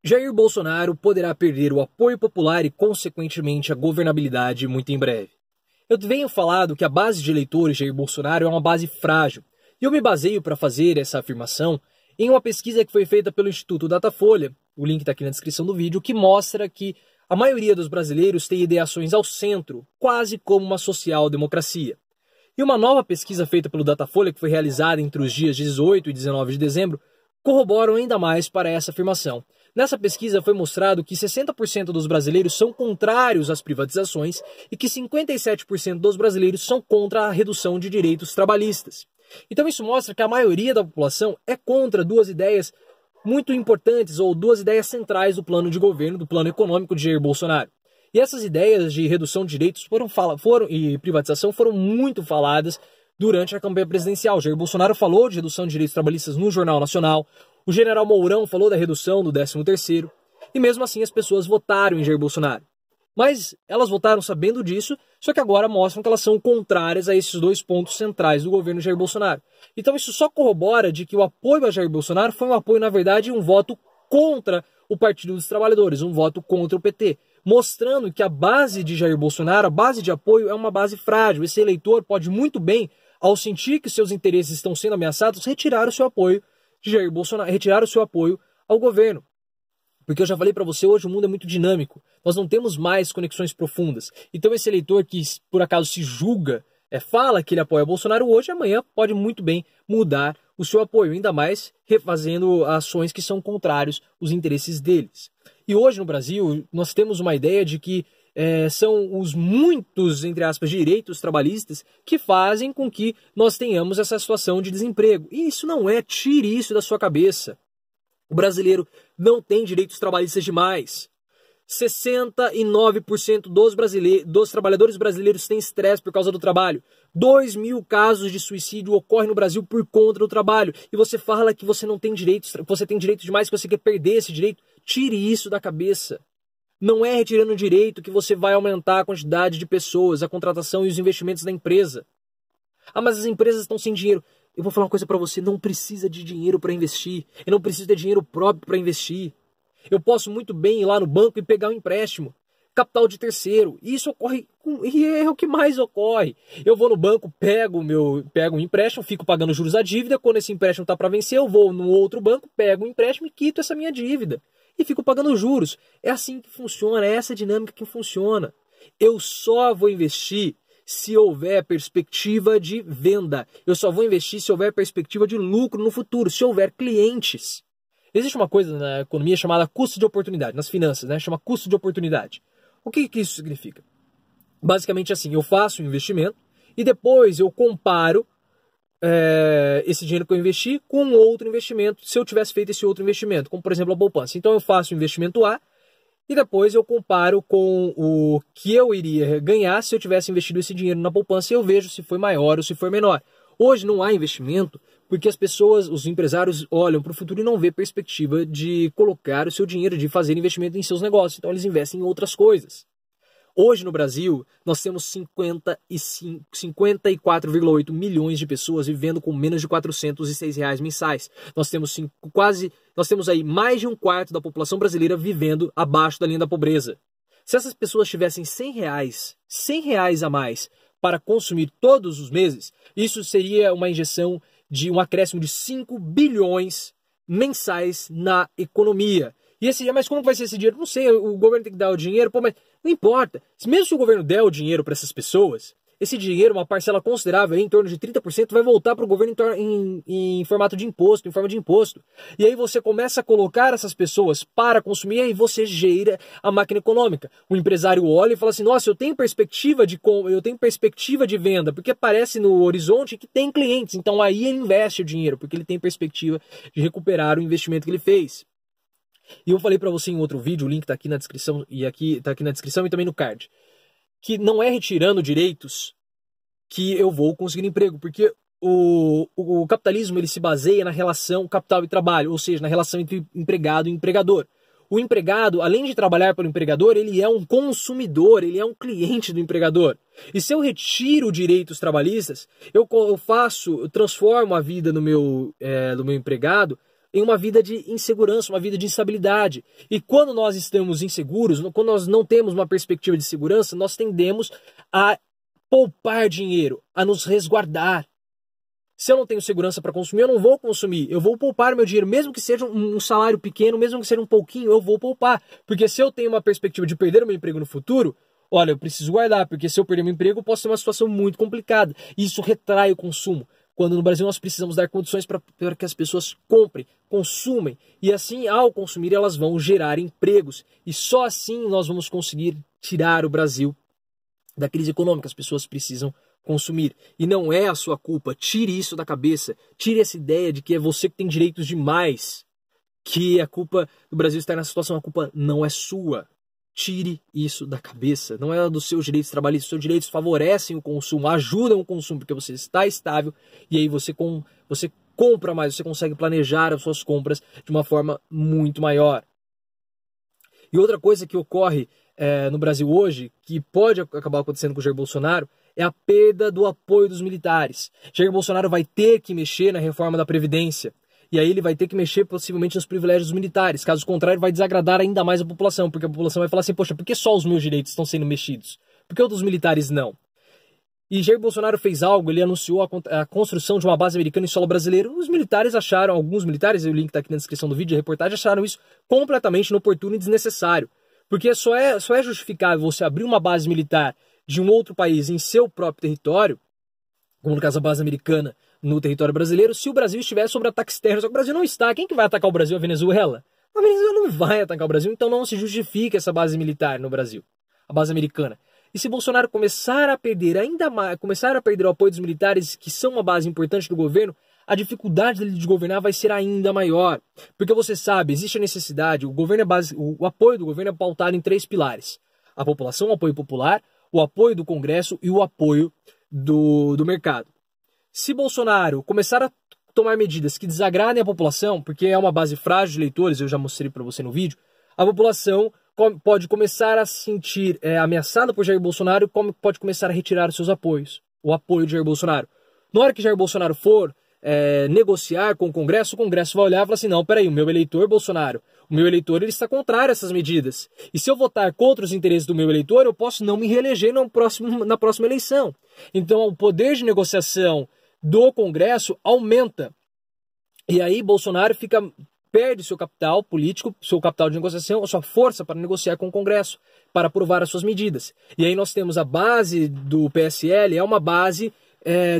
Jair Bolsonaro poderá perder o apoio popular e, consequentemente, a governabilidade muito em breve. Eu venho falado que a base de eleitores de Jair Bolsonaro é uma base frágil, e eu me baseio para fazer essa afirmação em uma pesquisa que foi feita pelo Instituto Datafolha, o link está aqui na descrição do vídeo, que mostra que a maioria dos brasileiros tem ideações ao centro, quase como uma social-democracia. E uma nova pesquisa feita pelo Datafolha, que foi realizada entre os dias 18 e 19 de dezembro, corroboram ainda mais para essa afirmação. Nessa pesquisa foi mostrado que 60% dos brasileiros são contrários às privatizações e que 57% dos brasileiros são contra a redução de direitos trabalhistas. Então isso mostra que a maioria da população é contra duas ideias muito importantes ou duas ideias centrais do plano de governo, do plano econômico de Jair Bolsonaro. E essas ideias de redução de direitos e privatização foram muito faladas durante a campanha presidencial. Jair Bolsonaro falou de redução de direitos trabalhistas no Jornal Nacional, o general Mourão falou da redução do 13º, e mesmo assim as pessoas votaram em Jair Bolsonaro. Mas elas votaram sabendo disso, só que agora mostram que elas são contrárias a esses dois pontos centrais do governo Jair Bolsonaro. Então isso só corrobora de que o apoio a Jair Bolsonaro foi um apoio, na verdade, um voto contra o Partido dos Trabalhadores, um voto contra o PT, mostrando que a base de Jair Bolsonaro, a base de apoio, é uma base frágil. Esse eleitor pode muito bem, ao sentir que seus interesses estão sendo ameaçados, retirar o seu apoio de Jair Bolsonaro, retirar o seu apoio ao governo. Porque eu já falei para você, hoje o mundo é muito dinâmico. Nós não temos mais conexões profundas. Então esse eleitor que por acaso se julga, fala que ele apoia Bolsonaro hoje, amanhã pode muito bem mudar o seu apoio, ainda mais refazendo ações que são contrários aos interesses deles. E hoje no Brasil nós temos uma ideia de que são os muitos, entre aspas, direitos trabalhistas que fazem com que nós tenhamos essa situação de desemprego. E isso não é, tire isso da sua cabeça. O brasileiro não tem direitos trabalhistas demais. 69% dos trabalhadores brasileiros têm estresse por causa do trabalho. 2.000 casos de suicídio ocorrem no Brasil por conta do trabalho. E você fala que você não tem direitos, você tem direito demais, que você quer perder esse direito. Tire isso da cabeça. Não é retirando o direito que você vai aumentar a quantidade de pessoas, a contratação e os investimentos da empresa. Ah, mas as empresas estão sem dinheiro. Eu vou falar uma coisa para você, não precisa de dinheiro para investir. Eu não preciso ter dinheiro próprio para investir. Eu posso muito bem ir lá no banco e pegar um empréstimo, capital de terceiro. E isso ocorre, e é o que mais ocorre. Eu vou no banco, pego um empréstimo, fico pagando juros da dívida. Quando esse empréstimo está para vencer, eu vou no outro banco, pego um empréstimo e quito essa minha dívida. E fico pagando juros. É assim que funciona, é essa dinâmica que funciona. Eu só vou investir se houver perspectiva de venda. Eu só vou investir se houver perspectiva de lucro no futuro, se houver clientes. Existe uma coisa na economia chamada custo de oportunidade, nas finanças, chama custo de oportunidade. O que isso significa? Basicamente assim, eu faço um investimento e depois eu comparo esse dinheiro que eu investi com outro investimento, se eu tivesse feito esse outro investimento, como por exemplo a poupança. Então eu faço o investimento A e depois eu comparo com o que eu iria ganhar se eu tivesse investido esse dinheiro na poupança e eu vejo se foi maior ou se foi menor. Hoje não há investimento porque as pessoas, os empresários olham para o futuro e não vê perspectiva de colocar o seu dinheiro, de fazer investimento em seus negócios. Então eles investem em outras coisas. Hoje no Brasil, nós temos 54,8 milhões de pessoas vivendo com menos de R$406 mensais. Nós temos aí mais de um quarto da população brasileira vivendo abaixo da linha da pobreza. Se essas pessoas tivessem R$100 a mais para consumir todos os meses, isso seria uma injeção de um acréscimo de 5 bilhões mensais na economia. E mas como vai ser esse dinheiro? Não sei, o governo tem que dar o dinheiro, mas não importa. Mesmo se o governo der o dinheiro para essas pessoas, esse dinheiro, uma parcela considerável, em torno de 30%, vai voltar para o governo em formato de imposto, em forma de imposto. E aí você começa a colocar essas pessoas para consumir, e aí você gera a máquina econômica. O empresário olha e fala assim, nossa, eu tenho perspectiva de venda, porque aparece no horizonte que tem clientes. Então aí ele investe o dinheiro, porque ele tem perspectiva de recuperar o investimento que ele fez. E eu falei para você em outro vídeo, o link está aqui na descrição e também no card, que não é retirando direitos que eu vou conseguir emprego, porque o capitalismo ele se baseia na relação capital e trabalho, ou seja, na relação entre empregado e empregador. O empregado, além de trabalhar para o empregador, ele é um consumidor, ele é um cliente do empregador. E se eu retiro direitos trabalhistas, eu transformo a vida do meu empregado em uma vida de insegurança, uma vida de instabilidade. E quando nós estamos inseguros, quando nós não temos uma perspectiva de segurança, nós tendemos a poupar dinheiro, a nos resguardar. Se eu não tenho segurança para consumir, eu não vou consumir. Eu vou poupar meu dinheiro, mesmo que seja um salário pequeno, mesmo que seja um pouquinho, eu vou poupar. Porque se eu tenho uma perspectiva de perder o meu emprego no futuro, olha, eu preciso guardar, porque se eu perder meu emprego, eu posso ter uma situação muito complicada. E isso retrai o consumo. Quando no Brasil nós precisamos dar condições para que as pessoas comprem, consumem. E assim, ao consumir, elas vão gerar empregos. E só assim nós vamos conseguir tirar o Brasil da crise econômica. As pessoas precisam consumir. E não é a sua culpa. Tire isso da cabeça. Tire essa ideia de que é você que tem direitos demais. Que a culpa do Brasil estar nessa situação, a culpa não é sua. Tire isso da cabeça. Não é dos seus direitos trabalhistas. Os seus direitos favorecem o consumo, ajudam o consumo, porque você está estável e aí você compra mais, você consegue planejar as suas compras de uma forma muito maior. E outra coisa que ocorre no Brasil hoje, que pode acabar acontecendo com o Jair Bolsonaro, é a perda do apoio dos militares. Jair Bolsonaro vai ter que mexer na reforma da Previdência. E aí ele vai ter que mexer possivelmente nos privilégios dos militares. Caso contrário, vai desagradar ainda mais a população, porque a população vai falar assim, poxa, por que só os meus direitos estão sendo mexidos? Por que os dos militares não? E Jair Bolsonaro fez algo, ele anunciou a construção de uma base americana em solo brasileiro. Os militares acharam, alguns militares, o link está aqui na descrição do vídeo, a reportagem, acharam isso completamente inoportuno e desnecessário. Porque só é justificável você abrir uma base militar de um outro país em seu próprio território, como no caso a base americana no território brasileiro, se o Brasil estiver sob ataque externo. Só que o Brasil não está. Quem que vai atacar o Brasil? A Venezuela? A Venezuela não vai atacar o Brasil, então não se justifica essa base militar no Brasil, a base americana. E se Bolsonaro começar a perder ainda mais, começar a perder o apoio dos militares, que são uma base importante do governo, a dificuldade dele de governar vai ser ainda maior. Porque você sabe, existe a necessidade, o apoio do governo é pautado em 3 pilares. A população, o apoio popular, o apoio do Congresso e o apoio do mercado. Se Bolsonaro começar a tomar medidas que desagradem a população, porque é uma base frágil de eleitores, eu já mostrei para você no vídeo, a população pode começar a se sentir ameaçada por Jair Bolsonaro e pode começar a retirar os seus apoios, o apoio de Jair Bolsonaro. Na hora que Jair Bolsonaro for negociar com o Congresso vai olhar e falar assim, não, peraí, o meu eleitor Bolsonaro, o meu eleitor ele está contrário a essas medidas. E se eu votar contra os interesses do meu eleitor, eu posso não me reeleger na próxima eleição. Então o poder de negociação do Congresso aumenta. E aí Bolsonaro perde seu capital político, seu capital de negociação, a sua força para negociar com o Congresso, para aprovar as suas medidas. E aí nós temos a base do PSL, é uma base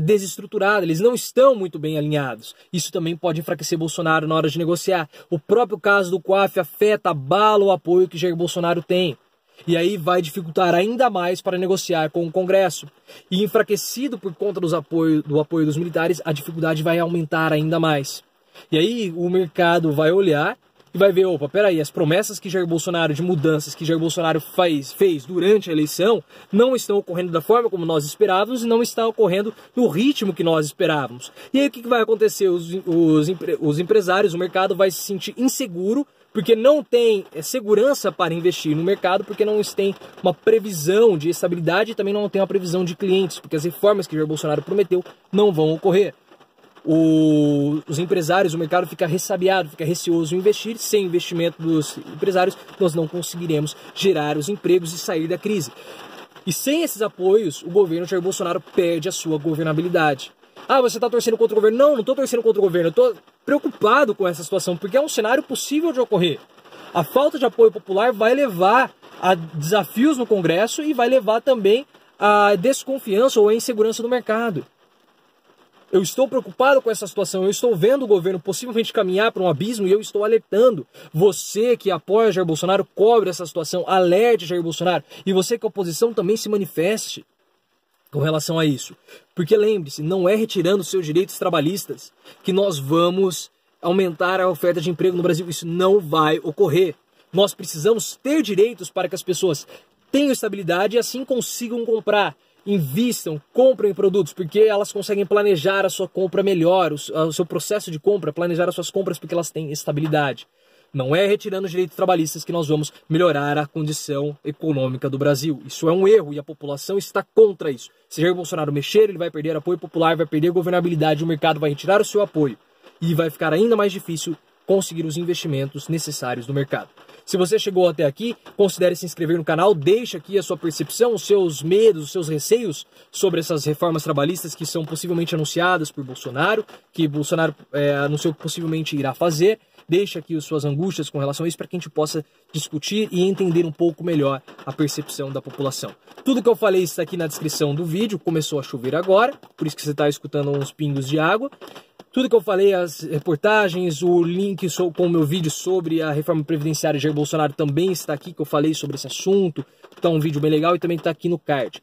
desestruturada, eles não estão muito bem alinhados. Isso também pode enfraquecer Bolsonaro na hora de negociar. O próprio caso do COAF abala o apoio que Jair Bolsonaro tem. E aí vai dificultar ainda mais para negociar com o Congresso. E enfraquecido por conta do apoio dos militares, a dificuldade vai aumentar ainda mais. E aí o mercado vai olhar e vai ver, opa, peraí, as promessas que Jair Bolsonaro, de mudanças que Jair Bolsonaro fez durante a eleição, não estão ocorrendo da forma como nós esperávamos e não estão ocorrendo no ritmo que nós esperávamos. E aí o que vai acontecer? Os empresários, o mercado vai se sentir inseguro, porque não tem segurança para investir no mercado, porque não tem uma previsão de estabilidade e também não tem uma previsão de clientes, porque as reformas que Jair Bolsonaro prometeu não vão ocorrer. Os empresários, o mercado fica ressabiado, fica receoso em investir. Sem investimento dos empresários, nós não conseguiremos gerar os empregos e sair da crise. E sem esses apoios, o governo Jair Bolsonaro perde a sua governabilidade. Ah, você está torcendo contra o governo? Não, não estou torcendo contra o governo. Eu estou preocupado com essa situação, porque é um cenário possível de ocorrer. A falta de apoio popular vai levar a desafios no Congresso e vai levar também a desconfiança ou a insegurança do mercado. Eu estou preocupado com essa situação, eu estou vendo o governo possivelmente caminhar para um abismo e eu estou alertando. Você que apoia Jair Bolsonaro, cobre essa situação, alerte Jair Bolsonaro. E você que é oposição também se manifeste com relação a isso. Porque lembre-se, não é retirando seus direitos trabalhistas que nós vamos aumentar a oferta de emprego no Brasil. Isso não vai ocorrer. Nós precisamos ter direitos para que as pessoas tenham estabilidade e assim consigam comprar. Invistam, comprem produtos, porque elas conseguem planejar a sua compra melhor, o seu processo de compra, planejar as suas compras porque elas têm estabilidade. Não é retirando os direitos trabalhistas que nós vamos melhorar a condição econômica do Brasil. Isso é um erro e a população está contra isso. Se Jair Bolsonaro mexer, ele vai perder apoio popular, vai perder governabilidade, o mercado vai retirar o seu apoio e vai ficar ainda mais difícil conseguir os investimentos necessários no mercado. Se você chegou até aqui, considere se inscrever no canal, deixe aqui a sua percepção, os seus medos, os seus receios sobre essas reformas trabalhistas que são possivelmente anunciadas por Bolsonaro, que Bolsonaro anunciou que possivelmente irá fazer. Deixe aqui as suas angústias com relação a isso para que a gente possa discutir e entender um pouco melhor a percepção da população. Tudo que eu falei está aqui na descrição do vídeo, começou a chover agora, por isso que você está escutando uns pingos de água. Tudo que eu falei, as reportagens, o link com o meu vídeo sobre a reforma previdenciária de Jair Bolsonaro também está aqui, que eu falei sobre esse assunto. Então, um vídeo bem legal e também está aqui no card.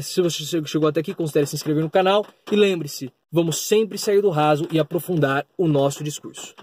Se você chegou até aqui, considere se inscrever no canal. E lembre-se, vamos sempre sair do raso e aprofundar o nosso discurso.